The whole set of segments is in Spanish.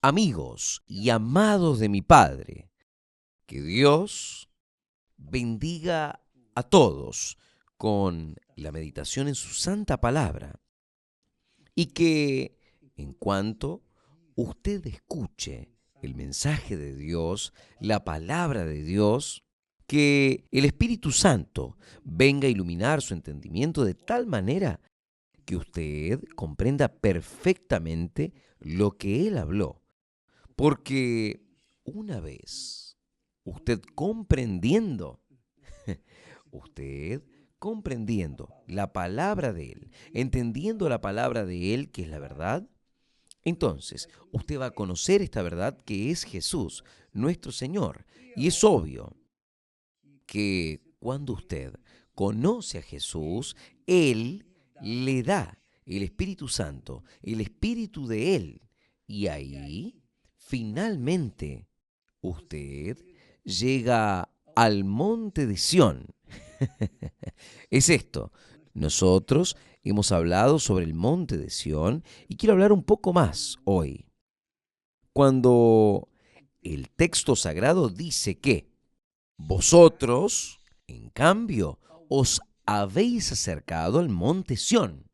Amigos y amados de mi Padre, que Dios bendiga a todos con la meditación en su santa palabra y que en cuanto usted escuche el mensaje de Dios, la palabra de Dios, que el Espíritu Santo venga a iluminar su entendimiento de tal manera que usted comprenda perfectamente lo que Él habló. Porque una vez usted comprendiendo, usted comprendiendo la palabra de Él, entendiendo la palabra de Él, que es la verdad, entonces usted va a conocer esta verdad que es Jesús, nuestro Señor. Y es obvio que cuando usted conoce a Jesús, Él le da el Espíritu Santo, el Espíritu de Él. Y ahí, finalmente, usted llega al monte de Sión. Es esto. Nosotros hemos hablado sobre el monte de Sión y quiero hablar un poco más hoy. Cuando el texto sagrado dice que vosotros, en cambio, os habéis acercado al monte Sión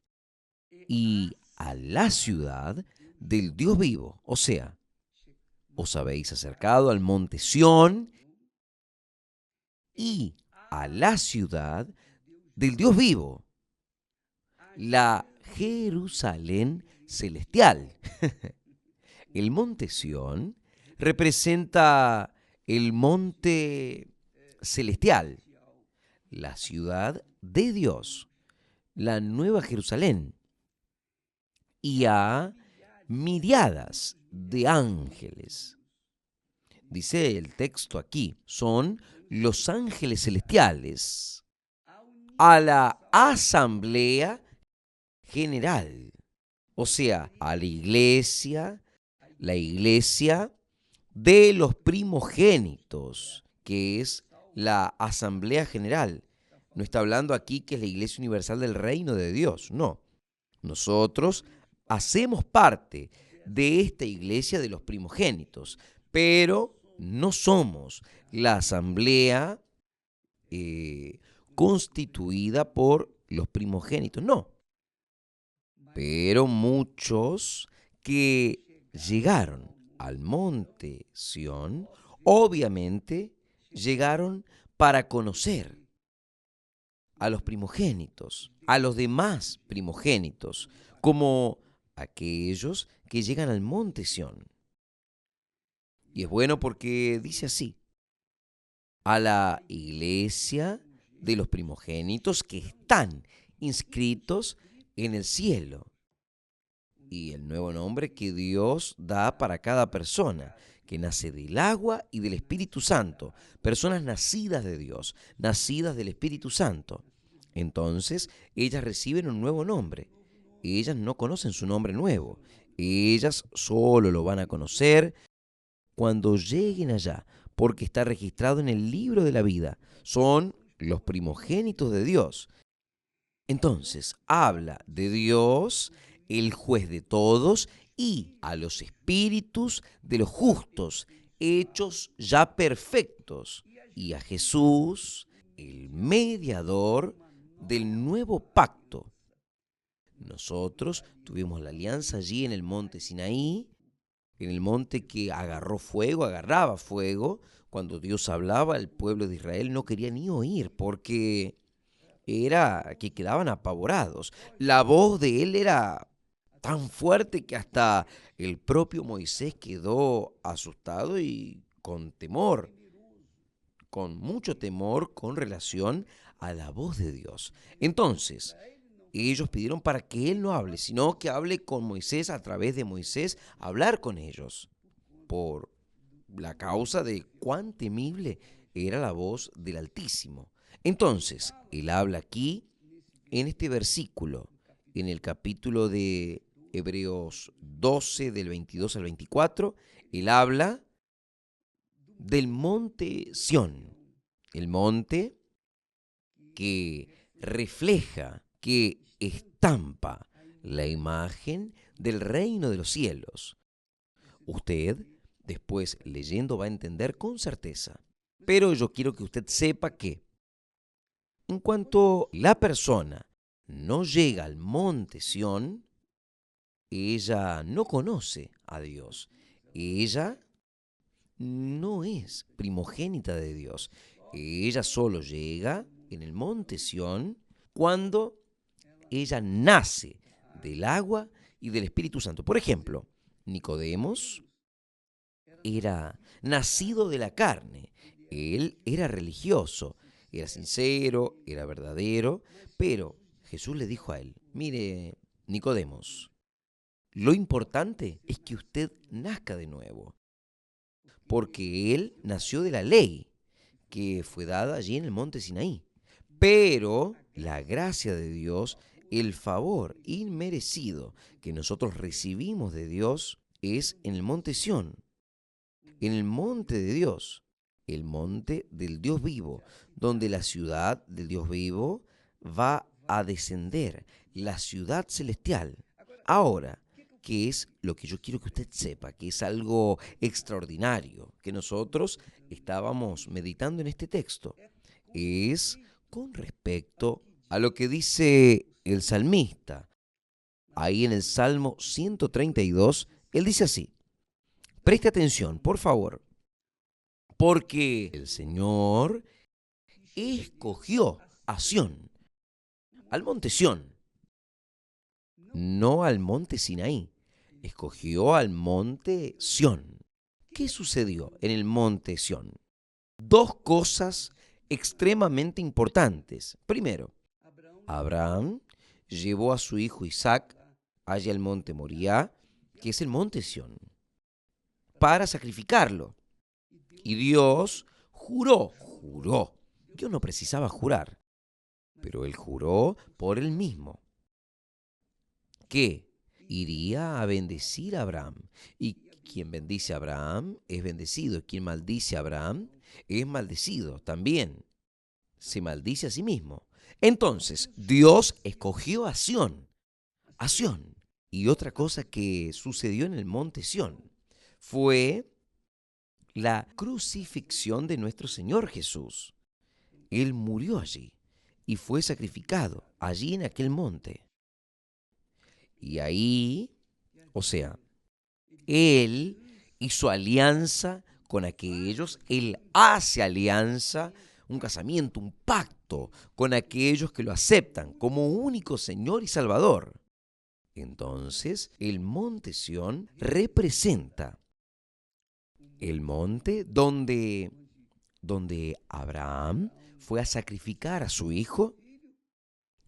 y a la ciudad del Dios vivo. O sea, os habéis acercado al monte Sión y a la ciudad del Dios vivo, la Jerusalén celestial. El monte Sión representa el monte celestial, la ciudad de Dios, la nueva Jerusalén, y a miriadas de ángeles. Dice el texto aquí, son los ángeles celestiales a la asamblea general, o sea, a la iglesia de los primogénitos, que es la asamblea general. No está hablando aquí que es la iglesia universal del reino de Dios, no. Nosotros hacemos parte de esta iglesia de los primogénitos, pero no somos la asamblea eh, constituida por los primogénitos, no. Pero muchos que llegaron al monte Sión, obviamente llegaron para conocer a los primogénitos, a los demás primogénitos, como aquellos que llegan al monte Sión. Y es bueno porque dice así, a la iglesia de los primogénitos que están inscritos en el cielo. Y el nuevo nombre que Dios da para cada persona, que nace del agua y del Espíritu Santo. Personas nacidas de Dios, nacidas del Espíritu Santo. Entonces, ellas reciben un nuevo nombre. Ellas no conocen su nombre nuevo. Ellas solo lo van a conocer cuando lleguen allá, porque está registrado en el libro de la vida. Son los primogénitos de Dios. Entonces, habla de Dios, el juez de todos, y a los espíritus de los justos, hechos ya perfectos, y a Jesús, el mediador del nuevo pacto. Nosotros tuvimos la alianza allí en el monte Sinaí, en el monte que agarró fuego, agarraba fuego. Cuando Dios hablaba, el pueblo de Israel no quería ni oír, porque era que quedaban apavorados. La voz de él era tan fuerte que hasta el propio Moisés quedó asustado y con temor, con mucho temor con relación a la voz de Dios. Entonces, ellos pidieron para que él no hable, sino que hable con Moisés, a través de Moisés, hablar con ellos, por la causa de cuán temible era la voz del Altísimo. Entonces, él habla aquí, en este versículo, en el capítulo de Hebreos 12, del 22 al 24, él habla del monte Sión, el monte que refleja, que estampa la imagen del reino de los cielos. Usted, después leyendo, va a entender con certeza. Pero yo quiero que usted sepa que en cuanto la persona no llega al monte Sión, ella no conoce a Dios. Ella no es primogénita de Dios. Ella solo llega en el monte Sión cuando ella nace del agua y del Espíritu Santo. Por ejemplo, Nicodemos era nacido de la carne. Él era religioso, era sincero, era verdadero, pero Jesús le dijo a él, mire, Nicodemos, lo importante es que usted nazca de nuevo, porque él nació de la ley que fue dada allí en el monte Sinaí. Pero la gracia de Dios, el favor inmerecido que nosotros recibimos de Dios es en el monte Sión, en el monte de Dios, el monte del Dios vivo, donde la ciudad del Dios vivo va a descender, la ciudad celestial. Ahora, ¿qué es lo que yo quiero que usted sepa? Que es algo extraordinario, que nosotros estábamos meditando en este texto. Es con respecto a lo que dice el salmista. Ahí en el Salmo 132, él dice así, preste atención, por favor, porque el Señor escogió a Sión, al monte Sión, no al monte Sinaí, escogió al monte Sión. ¿Qué sucedió en el monte Sión? Dos cosas extremadamente importantes. Primero, Abraham llevó a su hijo Isaac allá al monte Moriah, que es el monte Sión, para sacrificarlo. Y Dios juró. Dios no precisaba jurar, pero él juró por él mismo que iría a bendecir a Abraham. Y quien bendice a Abraham es bendecido. Quien maldice a Abraham es maldecido también. Se maldice a sí mismo. Entonces, Dios escogió a Sión. A Sión. Y otra cosa que sucedió en el monte Sión fue la crucifixión de nuestro Señor Jesús. Él murió allí y fue sacrificado allí en aquel monte. Y ahí, o sea, Él hizo alianza con aquellos, Él hace alianza, un casamiento, un pacto con aquellos que lo aceptan como único Señor y Salvador. Entonces, el monte Sión representa el monte donde Abraham fue a sacrificar a su hijo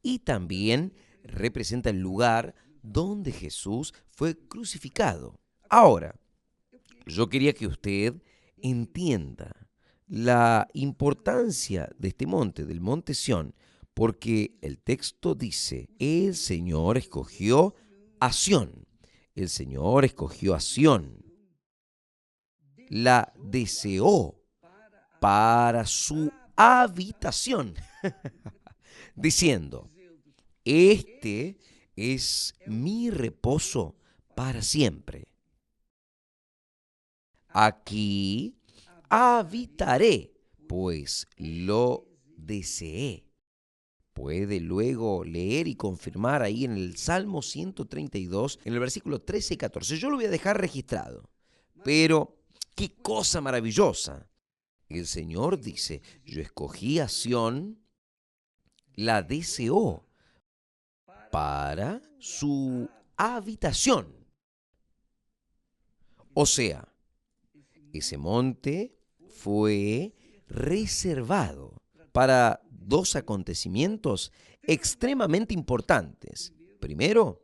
y también representa el lugar donde Jesús fue crucificado. Ahora, yo quería que usted entienda la importancia de este monte, del monte Sión, porque el texto dice, el Señor escogió a Sión, el Señor escogió a Sión, la deseó para su habitación, diciendo, este es mi reposo para siempre. Aquí habitaré, pues lo deseé. Puede luego leer y confirmar ahí en el Salmo 132, en el versículo 13 y 14. Yo lo voy a dejar registrado. Pero, qué cosa maravillosa. El Señor dice, yo escogí a Sión, la deseó para su habitación. O sea, ese monte fue reservado para dos acontecimientos extremadamente importantes. Primero,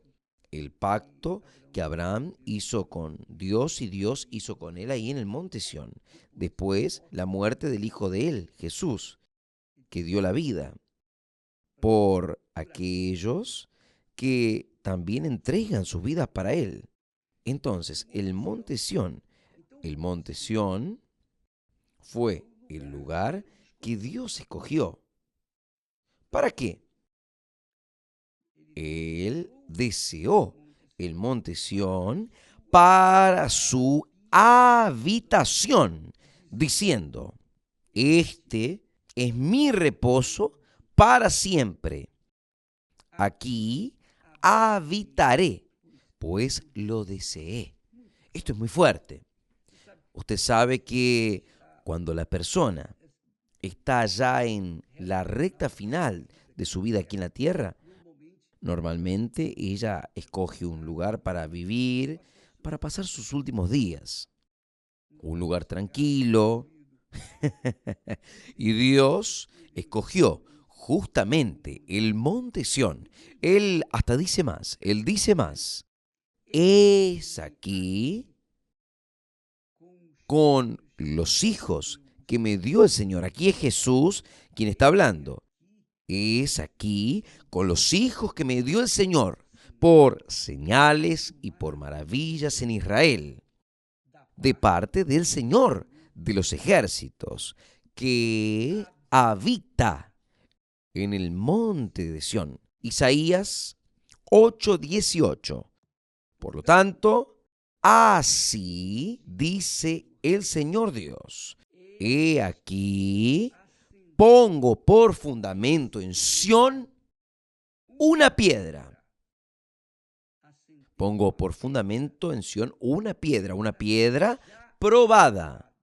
el pacto que Abraham hizo con Dios y Dios hizo con él ahí en el monte Sión. Después, la muerte del hijo de él, Jesús, que dio la vida por aquellos que también entregan sus vidas para él. Entonces, el monte Sión fue el lugar que Dios escogió. ¿Para qué? Él deseó el monte Sión para su habitación, diciendo, este es mi reposo para siempre. Aquí habitaré, pues lo deseé. Esto es muy fuerte. Usted sabe que cuando la persona está ya en la recta final de su vida aquí en la tierra, normalmente ella escoge un lugar para vivir, para pasar sus últimos días. Un lugar tranquilo. Y Dios escogió justamente el monte Sión. Él hasta dice más, es aquí con los hijos que me dio el Señor. Aquí es Jesús quien está hablando. Es aquí con los hijos que me dio el Señor por señales y por maravillas en Israel, de parte del Señor de los ejércitos, que habita en el monte de Sión. Isaías 8:18. Por lo tanto, así dice el Señor Dios. He aquí, pongo por fundamento en Sión una piedra. Pongo por fundamento en Sión una piedra probada,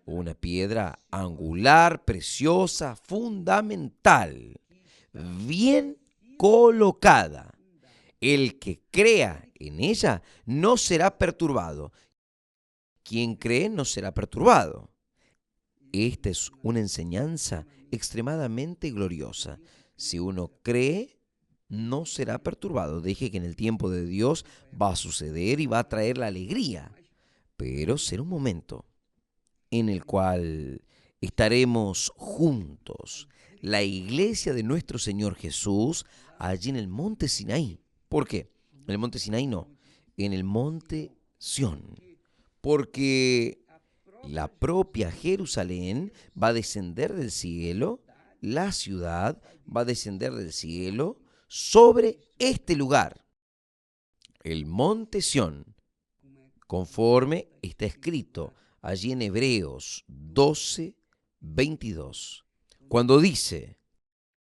una piedra angular, preciosa, fundamental, bien colocada. El que crea en ella no será perturbado. Quien cree no será perturbado. Esta es una enseñanza extremadamente gloriosa. Si uno cree, no será perturbado. Deje que en el tiempo de Dios va a suceder y va a traer la alegría. Pero será un momento en el cual estaremos juntos, la iglesia de nuestro Señor Jesús, allí en el monte Sinaí. ¿Por qué? En el monte Sinaí no, en el monte Sión. Porque la propia Jerusalén va a descender del cielo, la ciudad va a descender del cielo sobre este lugar, el monte Sión, conforme está escrito allí en Hebreos 12:22, cuando dice,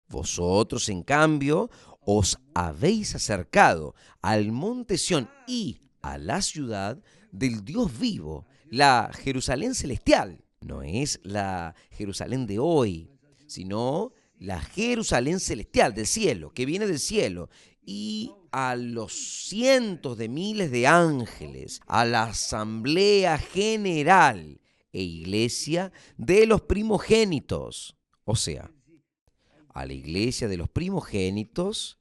vosotros en cambio os habéis acercado al monte Sión y a la ciudad del Dios vivo, la Jerusalén celestial. No es la Jerusalén de hoy, sino la Jerusalén celestial del cielo, que viene del cielo, y a los cientos de miles de ángeles, a la asamblea general e iglesia de los primogénitos. O sea, a la iglesia de los primogénitos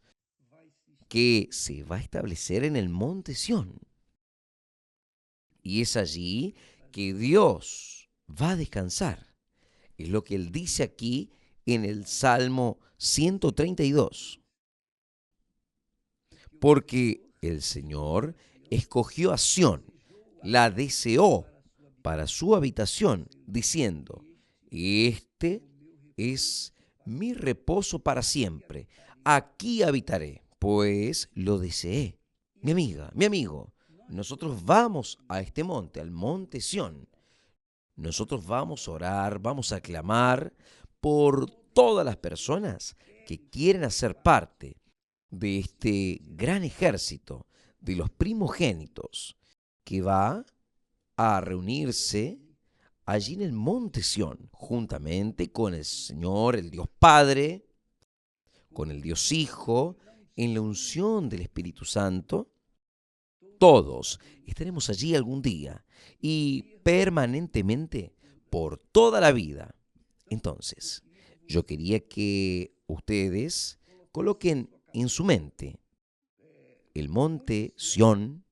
que se va a establecer en el monte Sión. Y es allí que Dios va a descansar. Es lo que él dice aquí en el Salmo 132. Porque el Señor escogió a Sión, la deseó para su habitación, diciendo, este es mi reposo para siempre. Aquí habitaré, pues lo deseé. Mi amiga, mi amigo, nosotros vamos a este monte, al monte Sión. Nosotros vamos a orar, vamos a clamar por todas las personas que quieren hacer parte de este gran ejército de los primogénitos que va a reunirse allí en el monte Sión, juntamente con el Señor, el Dios Padre, con el Dios Hijo, en la unción del Espíritu Santo. Todos estaremos allí algún día y permanentemente por toda la vida. Entonces, yo quería que ustedes coloquen en su mente el monte Sión.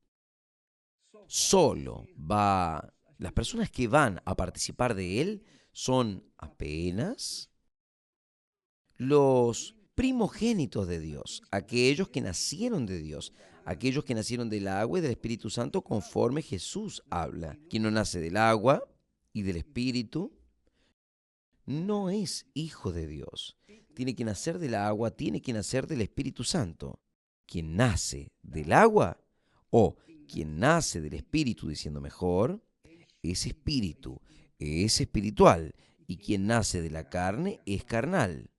Solo va, las personas que van a participar de él son apenas los primogénitos de Dios, aquellos que nacieron de Dios, aquellos que nacieron del agua y del Espíritu Santo conforme Jesús habla. Quien no nace del agua y del Espíritu no es hijo de Dios. Tiene que nacer del agua, tiene que nacer del Espíritu Santo. Quien nace del agua o quien nace del Espíritu, diciendo mejor, es espíritu, es espiritual, y quien nace de la carne es carnal.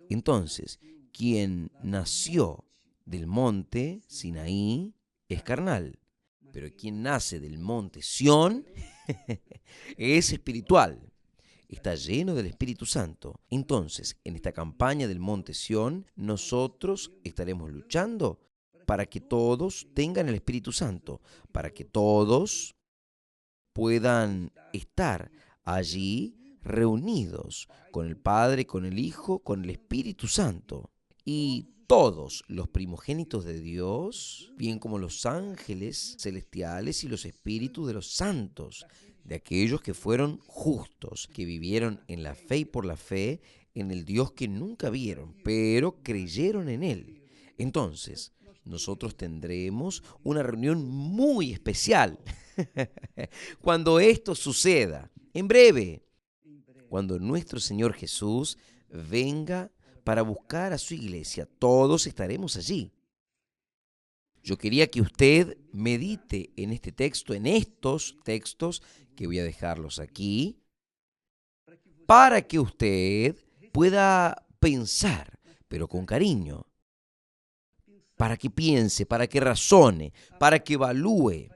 Entonces, quien nació del monte Sinaí es carnal, pero quien nace del monte Sión es espiritual. Está lleno del Espíritu Santo. Entonces, en esta campaña del monte Sión, nosotros estaremos luchando para que todos tengan el Espíritu Santo, para que todos puedan estar allí reunidos con el Padre, con el Hijo, con el Espíritu Santo. Y todos los primogénitos de Dios, bien como los ángeles celestiales y los espíritus de los santos, de aquellos que fueron justos, que vivieron en la fe y por la fe en el Dios que nunca vieron, pero creyeron en Él. Entonces, nosotros tendremos una reunión muy especial cuando esto suceda, en breve, cuando nuestro Señor Jesús venga para buscar a su iglesia. Todos estaremos allí. Yo quería que usted medite en este texto, en estos textos, que voy a dejarlos aquí, para que usted pueda pensar, pero con cariño, para que piense, para que razone, para que evalúe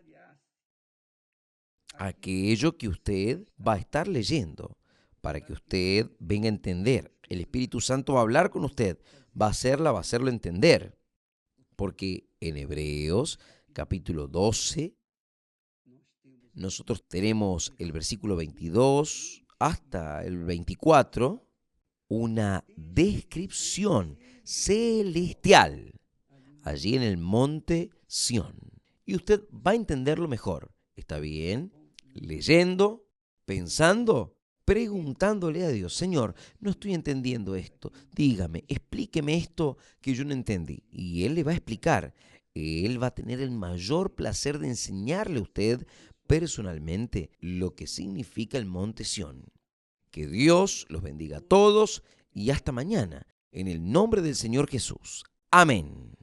aquello que usted va a estar leyendo, para que usted venga a entender. El Espíritu Santo va a hablar con usted, va a hacerlo entender. Porque en Hebreos capítulo 12, nosotros tenemos el versículo 22 hasta el 24, una descripción celestial allí en el monte Sión. Y usted va a entenderlo mejor. ¿Está bien? Leyendo, pensando, preguntándole a Dios: Señor, no estoy entendiendo esto. Dígame, explíqueme esto que yo no entendí. Y Él le va a explicar. Él va a tener el mayor placer de enseñarle a usted personalmente lo que significa el monte Sión. Que Dios los bendiga a todos y hasta mañana, en el nombre del Señor Jesús. Amén.